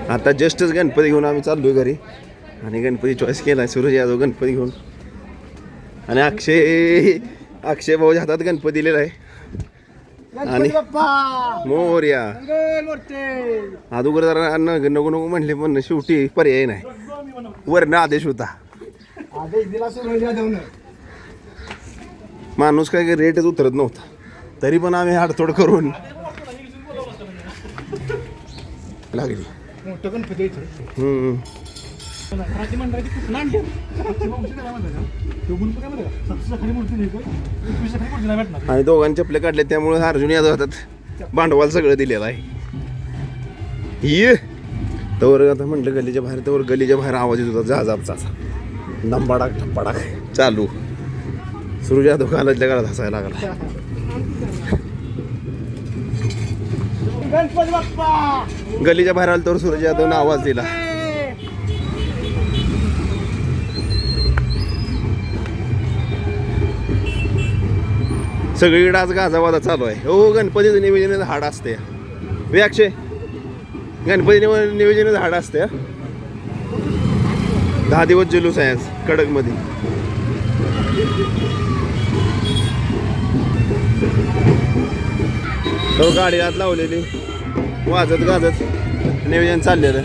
आता जस्टच गणपती घेऊन आम्ही चाललोय घरी आणि गणपती चॉईस केलाय सूरज यादव गणपती घेऊन आणि अक्षय भाऊच्या हातात गणपती दिलेला आहे आणि मोरया अगोदर जरा नको नको म्हणले पण शेवटी पर्याय नाही वरनं आदेश होता माणूस काय रेटच उतरत नव्हता तरी पण आम्ही हाडतोड करून लागली आणि दोघांनी चपले काढले त्यामुळे अर्जुन यादव हातात भांडवल सगळं दिलेलं आहे ये तवर आता म्हटलं गलीच्या बाहेर तवर गलीच्या बाहेर आवाज येत होता जहाजाचा दंबाडाक ठप्पाडाक चालू सूरज यादव कालातल्या काळात हसायला लागला गलीच्या बाहेर आलं तर सूरज यादवनं आवाज दिला सगळीकडे आज गाजावाजा चालू आहे हो गणपतीचं निवेदन हाड असते अक्षय गणपती निवेदन हाड असते 10 दिवस जुलूस आहे आज कडक मध्ये तो गाडी आत लावलेली वाजत गाजत नियोजन चाललेलं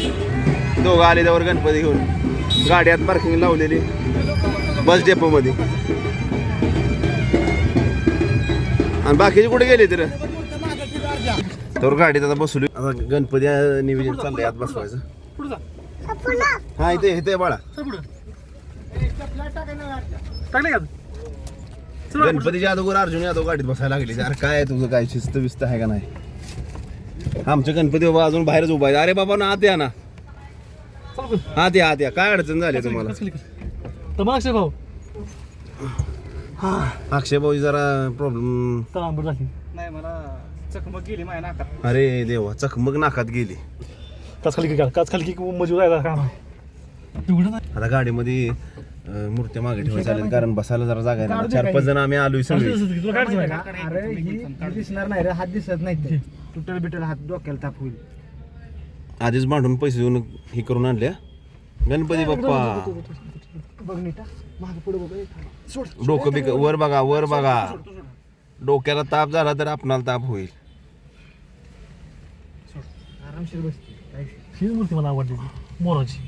दोघं आले त्यावर गणपती घेऊन गाडी आत पार्किंग लावलेली बस डेपो मध्ये आणि बाकीचे कुठे गेले तर गाडीत आता बसलो आता गणपती नियोजन चाललंय आत बसवायचं हा इथे बाळा गणपतीच्या अगोदर अर्जुन यादव गाडीत बसायला लागली अरे काय तुझं काय शिस्त बिस्त आहे का नाही आमच्या गणपती बाबा अजून बाहेरच उभा आहे अरे बाबा ना आत या ना आत या काय अडचण झाली तुम्हाला अक्षय भाऊ जरा प्रॉब्लेम नाही मला चकमक गेली माझ्या नाकात अरे देवा चकमक नाकात गेली खाली मजूर आता गाडीमध्ये मूर्त्या मागे ठेवायला चालेल कारण बसायला जरा जागा आहे 4-5 जण आम्ही आलोय सगळे दिसणार नाही रे हात दिसत नाही तुटल बिटल हात डोक्याला ताप होईल आधीच भांडून पैसे देऊन हे करून आणल्या गणपती बाप्पा डोकं बिक वर बघा डोक्याला ताप झाला तर आपणाला ताप होईल आरामशीर बसते ही मूर्ती मला आवडली मोराची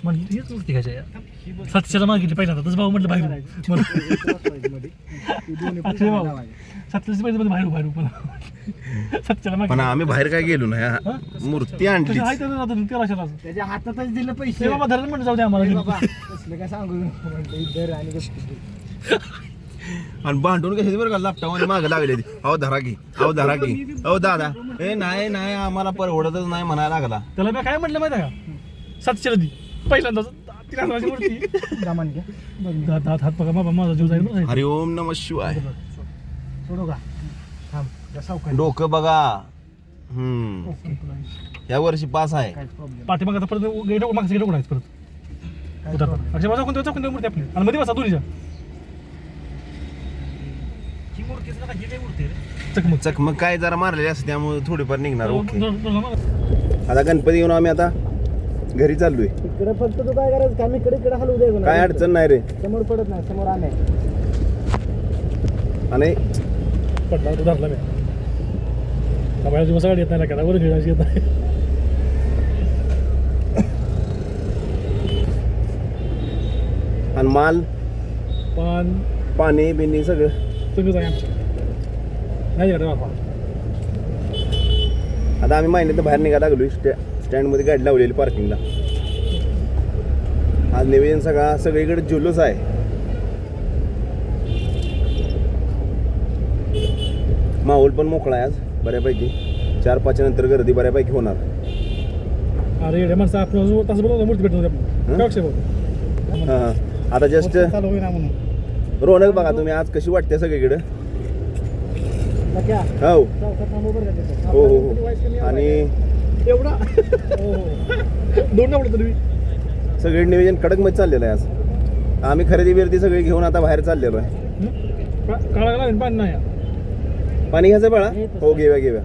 म्हणजे हीच मूर्ती घ्यायची सत्याला मागितली पहिल्यांदा तसं भाऊ म्हटलं बाहेर पण आम्ही बाहेर काय गेलो ना मूर्ती आणली त्याच्या हातातच दिलं पैसे बाबा धरण म्हणलं जाऊ दे आम्हाला काय सांगू आणि भांडून कशाची बरं का लापटामध्ये मागं लागले अहो धरा की अहो दादा ए नाही आम्हाला परवडतच नाही म्हणायला लागला त्याला मी काय म्हटलं माहिती का 700 दी पहिल्यांदा हात बघा बाबा माझा जीव जाईल हरि ओम नमः शिवाय सोडू का डोकं बघा या वर्षी पास आहे पाठीमाग आता परत गेट मागचं गेट उघडायचं परत अक्षय माझा कोणत्या मूर्ती आपली आणि मध्ये बसा दोन्हीच्या चकमक काय जरा मारलेली असते त्यामुळे थोडीफार निघणार ओके आता गणपती घेऊन आम्ही आता घरी चाललोय इकडे फक्त तू काय करायचं काम इकडे हलवू दे काय अडचण नाही रे समोर पडत नाही समोर आणे आणि पडला तू धरला मी बाहेर दिवस गाडी येत नाही का वर खेळायची येत नाही आणि माल पाणी बिनी सगळं आहे आमच्या नाही बाबा आता आम्ही महिन्यात बाहेर निघायला लागलोय स्टँड मध्ये गाडी लावलेली पार्किंगला आज निवेदन सगळीकडे जुलूस आहे माहोल पण मोकळा आहे आज बऱ्यापैकी 4-5 नंतर गर्दी बऱ्यापैकी होणार अरे माणसं आपण तसं बोलतो मूर्ती भेटतो आता जस्ट रोनक बघा तुम्ही आज कशी वाटते सगळीकडे हो आणि एवढा दोन तुम्ही सगळे नियोजन कडक मध्ये चाललेलं आहे आज आम्ही खरेदी बिरेदी सगळी घेऊन आता बाहेर चाललेलो आहे पाणी नाही पाणी घ्यायचं बाळा हो घेऊया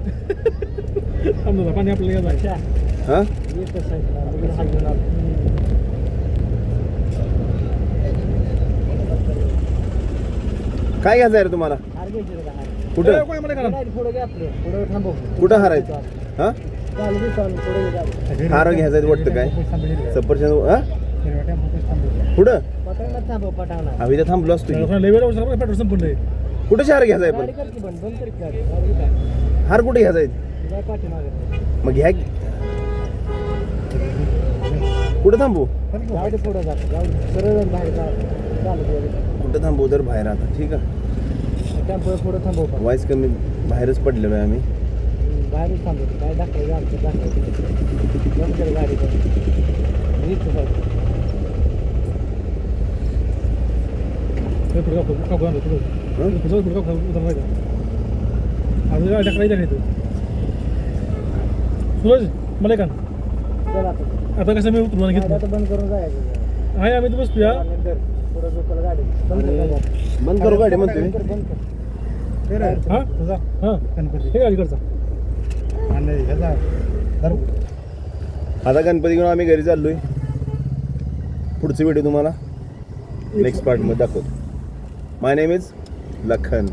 पाणी आपल्याला हा काय घ्यायचं आहे रे तुम्हाला कुठं कुठं हारायचं हा हार घ्यायचं आहे वाटतं काय सफरचंद हा कुठं आम्ही तर थांबलो असतो की. पेट्रोल संपलं कुठं हार घ्यायचा आहे पण हार कुठे घ्यायचा आहे मग घ्या की. कुठं थांबू कुठं थांबू तर बाहेर आता ठीक आहे पुढे थांबव वाईस कमी बाहेरच पडलेलो आहे आम्ही बाहेरच थांबवतो काय दाखवायचं आमचं दाखवायचं गाडी सूरज मला का चला आता कसं मी उतरून घेतलं आता बंद करून जायचं आहे आम्ही तर बसतोया नंतर पुढे लोकल गाडी बंद कर बंद करू गाडी म्हणते मी. बंद कर हा हा हे अलीकडचा आता गणपती घेऊन आम्ही घरी चाललोय पुढची व्हिडिओ तुम्हाला नेक्स्ट पार्टमध्ये दाखवतो माय नेम इज लखन